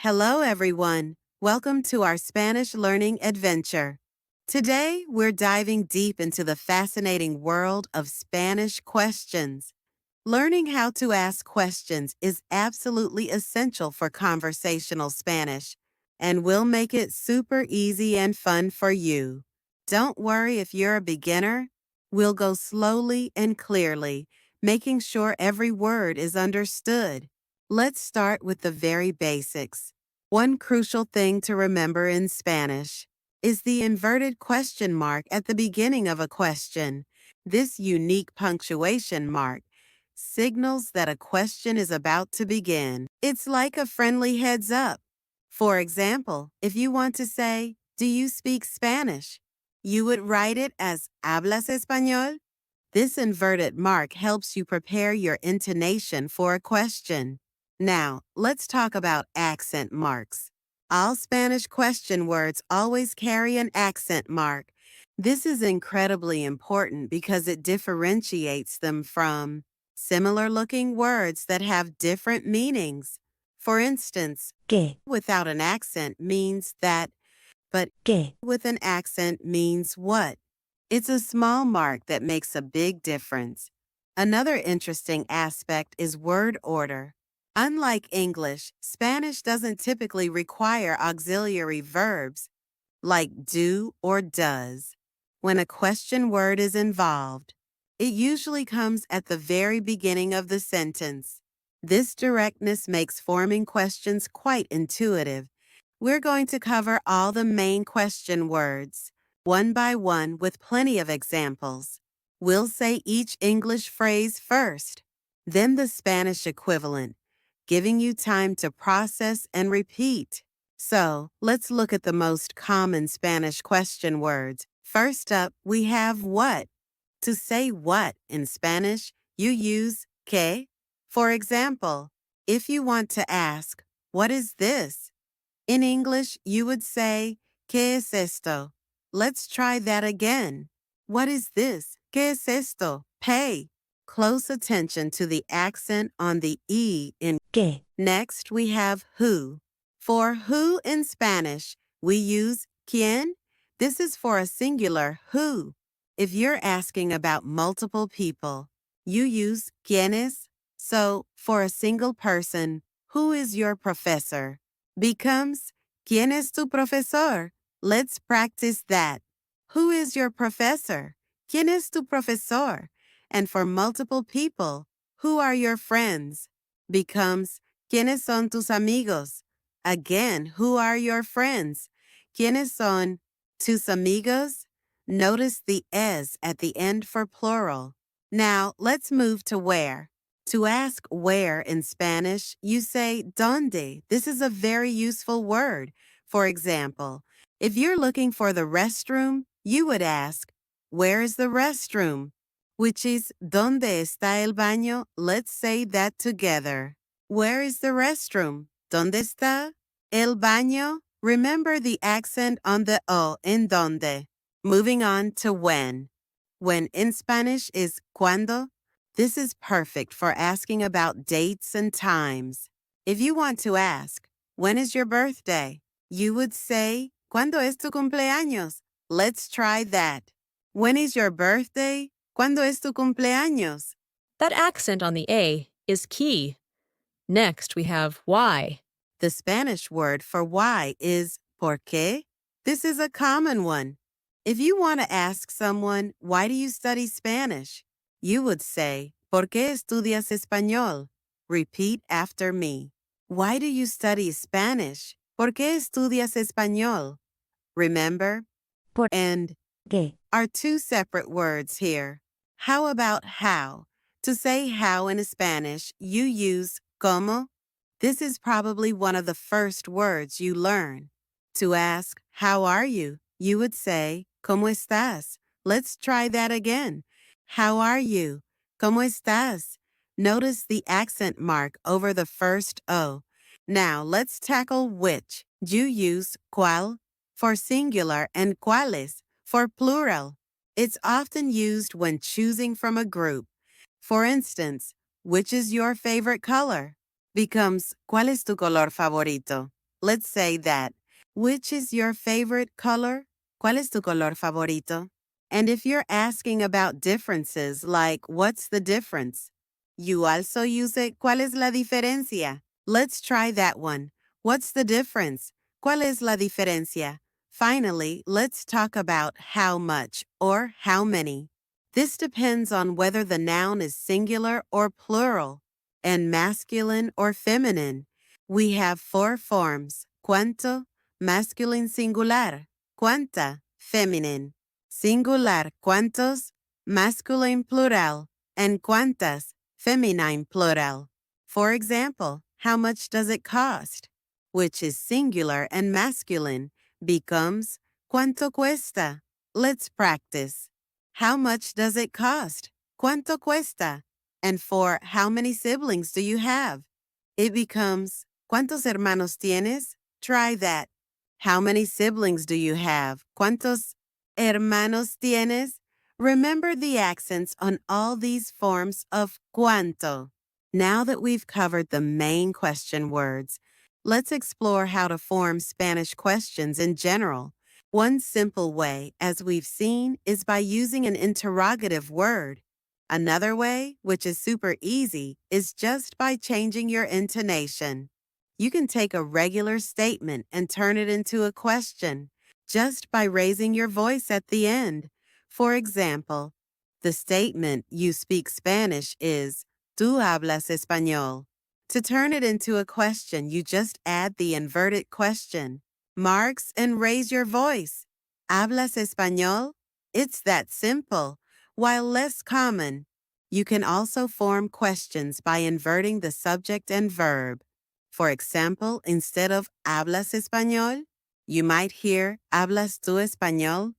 Hello, everyone. Welcome to our Spanish learning adventure. Today, we're diving deep into the fascinating world of Spanish questions. Learning how to ask questions is absolutely essential for conversational Spanish, and we'll make it super easy and fun for you. Don't worry if you're a beginner. We'll go slowly and clearly, making sure every word is understood. Let's start with the very basics. One crucial thing to remember in Spanish is the inverted question mark at the beginning of a question. This unique punctuation mark signals that a question is about to begin. It's like a friendly heads up. For example, if you want to say, "Do you speak Spanish?" you would write it as "Hablas español?" This inverted mark helps you prepare your intonation for a question. Now, let's talk about accent marks. All Spanish question words always carry an accent mark. This is incredibly important because it differentiates them from similar-looking words that have different meanings. For instance, que, without an accent means that, but que, with an accent means what? It's a small mark that makes a big difference. Another interesting aspect is word order. Unlike English, Spanish doesn't typically require auxiliary verbs like do or does. When a question word is involved, it usually comes at the very beginning of the sentence. This directness makes forming questions quite intuitive. We're going to cover all the main question words, one by one with plenty of examples. We'll say each English phrase first, then the Spanish equivalent, giving you time to process and repeat. So, let's look at the most common Spanish question words. First up, we have what. To say what in Spanish, you use que. For example, if you want to ask, "What is this?" in English, you would say, "¿Qué es esto?" Let's try that again. What is this? ¿Qué es esto? Pay close attention to the accent on the E in que, Next, we have who. For who in Spanish, we use quién. This is for a singular who. If you're asking about multiple people, you use quiénes. So, for a single person, who is your professor? Becomes ¿Quién es tu profesor? Let's practice that. Who is your professor? ¿Quién es tu profesor? And for multiple people, who are your friends? Becomes ¿Quiénes son tus amigos? Again, who are your friends? ¿Quiénes son tus amigos? Notice the es at the end for plural. Now, let's move to where. To ask where in Spanish, you say ¿dónde? This is a very useful word. For example, if you're looking for the restroom, you would ask, "Where is the restroom?" Which is ¿dónde está el baño? Let's say that together. Where is the restroom? ¿Dónde está el baño? Remember the accent on the O in donde. Moving on to when. When in Spanish is cuándo. This is perfect for asking about dates and times. If you want to ask, "When is your birthday?" you would say, "¿Cuándo es tu cumpleaños?" Let's try that. When is your birthday? ¿Cuándo es tu cumpleaños? That accent on the A is key. Next, we have why. The Spanish word for why is ¿por qué? This is a common one. If you want to ask someone, "Why do you study Spanish?" you would say, ¿Por qué estudias español? Repeat after me. Why do you study Spanish? ¿Por qué estudias español? Remember? por And que, are two separate words here. How about how? To say how in Spanish, you use cómo. This is probably one of the first words you learn. To ask, "How are you?" you would say, ¿Cómo estás? Let's try that again. How are you? ¿Cómo estás? Notice the accent mark over the first O. Now, let's tackle which. You use cuál for singular and cuáles for plural. It's often used when choosing from a group. For instance, which is your favorite color? Becomes ¿Cuál es tu color favorito? Let's say that. Which is your favorite color? ¿Cuál es tu color favorito? And if you're asking about differences, like what's the difference? You also use it, ¿cuál es la diferencia? Let's try that one. What's the difference? ¿Cuál es la diferencia? Finally, let's talk about how much or how many. This depends on whether the noun is singular or plural, and masculine or feminine. We have 4 forms: cuánto, masculine singular; cuánta, feminine; singular, cuántos, masculine plural; and cuántas, feminine plural. For example, how much does it cost? Which is singular and masculine, becomes ¿cuánto cuesta? Let's practice. How much does it cost? ¿Cuánto cuesta? And for how many siblings do you have? It becomes ¿cuántos hermanos tienes? Try that. How many siblings do you have? ¿Cuántos hermanos tienes? Remember the accents on all these forms of cuánto. Now that we've covered the main question words, let's explore how to form Spanish questions in general. One simple way, as we've seen, is by using an interrogative word. Another way, which is super easy, is just by changing your intonation. You can take a regular statement and turn it into a question just by raising your voice at the end. For example, the statement "You speak Spanish" is "Tú hablas español." To turn it into a question, you just add the inverted question marks and raise your voice. ¿Hablas español? It's that simple. While less common, you can also form questions by inverting the subject and verb. For example, instead of ¿hablas español?, you might hear ¿hablas tú español?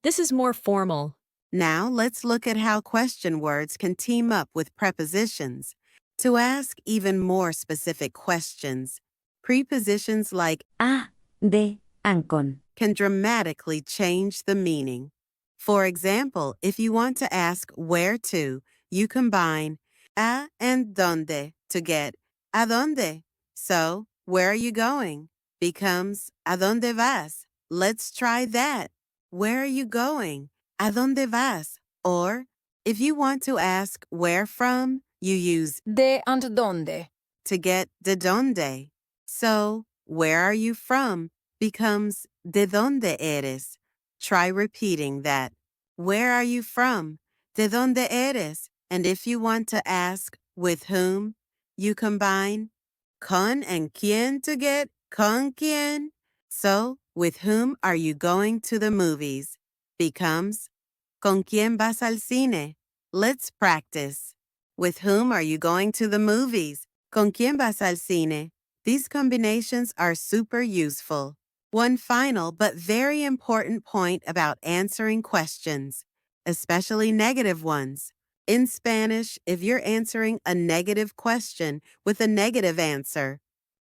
This is more formal. Now let's look at how question words can team up with prepositions. To ask even more specific questions, prepositions like a, de, and con. can dramatically change the meaning. For example, if you want to ask where to, you combine a and dónde to get ¿a dónde? So, where are you going? Becomes ¿a dónde vas? Let's try that. Where are you going? ¿A dónde vas? Or, if you want to ask where from, you use ¿De and dónde? to get de dónde. So, where are you from? Becomes ¿de dónde eres? Try repeating that. Where are you from? ¿De dónde eres? And if you want to ask with whom, you combine con and quién to get con quién. So, with whom are you going to the movies? Becomes ¿con quién vas al cine? Let's practice. With whom are you going to the movies? ¿Con quién vas al cine? These combinations are super useful. One final but very important point about answering questions, especially negative ones. In Spanish, if you're answering a negative question with a negative answer,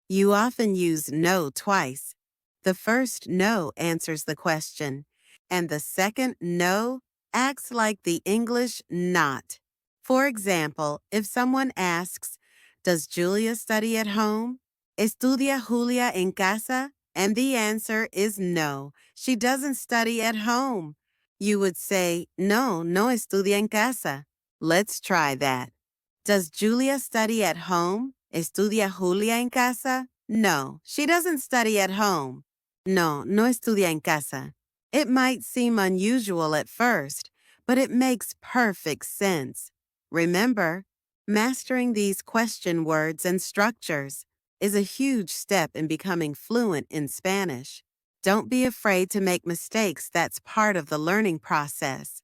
you often use no twice. The first no answers the question, and the second no acts like the English not. For example, if someone asks, "Does Julia study at home?" ¿Estudia Julia en casa? And the answer is no, she doesn't study at home. You would say, "No, no estudia en casa." Let's try that. Does Julia study at home? ¿Estudia Julia en casa? No, she doesn't study at home. No, no estudia en casa. It might seem unusual at first, but it makes perfect sense. Remember, mastering these question words and structures is a huge step in becoming fluent in Spanish. Don't be afraid to make mistakes. That's part of the learning process.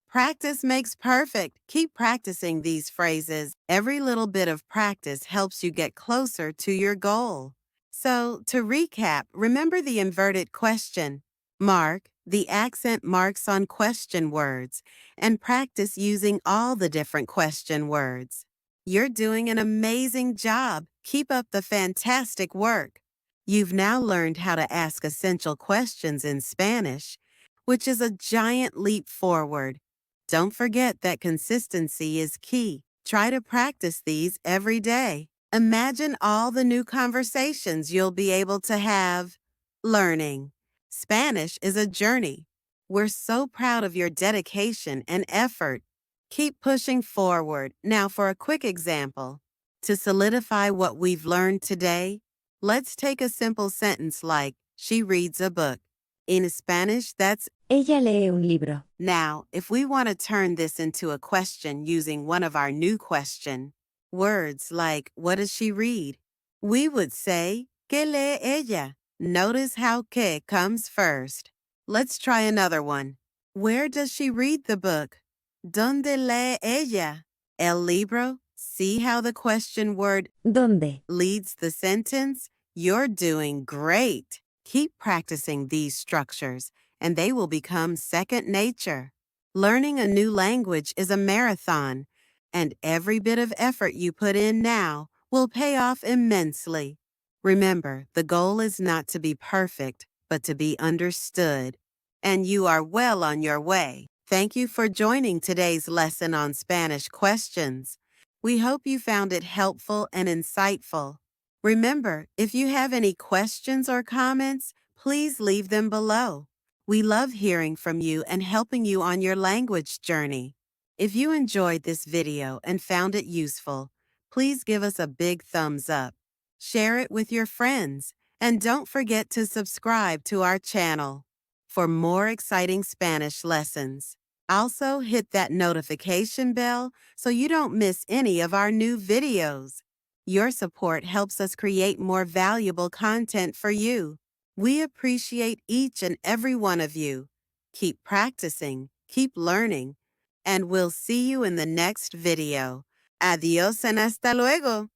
Practice makes perfect. Keep practicing these phrases. Every little bit of practice helps you get closer to your goal. So, to recap, remember the inverted question. Mark the accent marks on question words and practice using all the different question words. You're doing an amazing job. Keep up the fantastic work. You've now learned how to ask essential questions in Spanish, which is a giant leap forward. Don't forget that consistency is key. Try to practice these every day. Imagine all the new conversations you'll be able to have. Learning. Spanish is a journey. We're so proud of your dedication and effort. Keep pushing forward. Now, for a quick example. To solidify what we've learned today, let's take a simple sentence like, she reads a book. In Spanish, that's Ella lee un libro. now, if we want to turn this into a question using one of our new question words like, what does she read? We would say, ¿Qué lee ella? Notice how que comes first. Let's try another one. Where does she read the book? ¿Dónde lee ella? El libro. See how the question word ¿Dónde? leads the sentence? You're doing great. Keep practicing these structures, and they will become second nature. Learning a new language is a marathon, and every bit of effort you put in now will pay off immensely. Remember, the goal is not to be perfect, but to be understood. And you are well on your way. Thank you for joining today's lesson on Spanish questions. We hope you found it helpful and insightful. Remember, if you have any questions or comments, please leave them below. We love hearing from you and helping you on your language journey. If you enjoyed this video and found it useful, please give us a big thumbs up. Share it with your friends, and don't forget to subscribe to our channel for more exciting Spanish lessons. Also, hit that notification bell so you don't miss any of our new videos. Your support helps us create more valuable content for you. We appreciate each and every one of you. Keep practicing, keep learning, and we'll see you in the next video. Adios and hasta luego.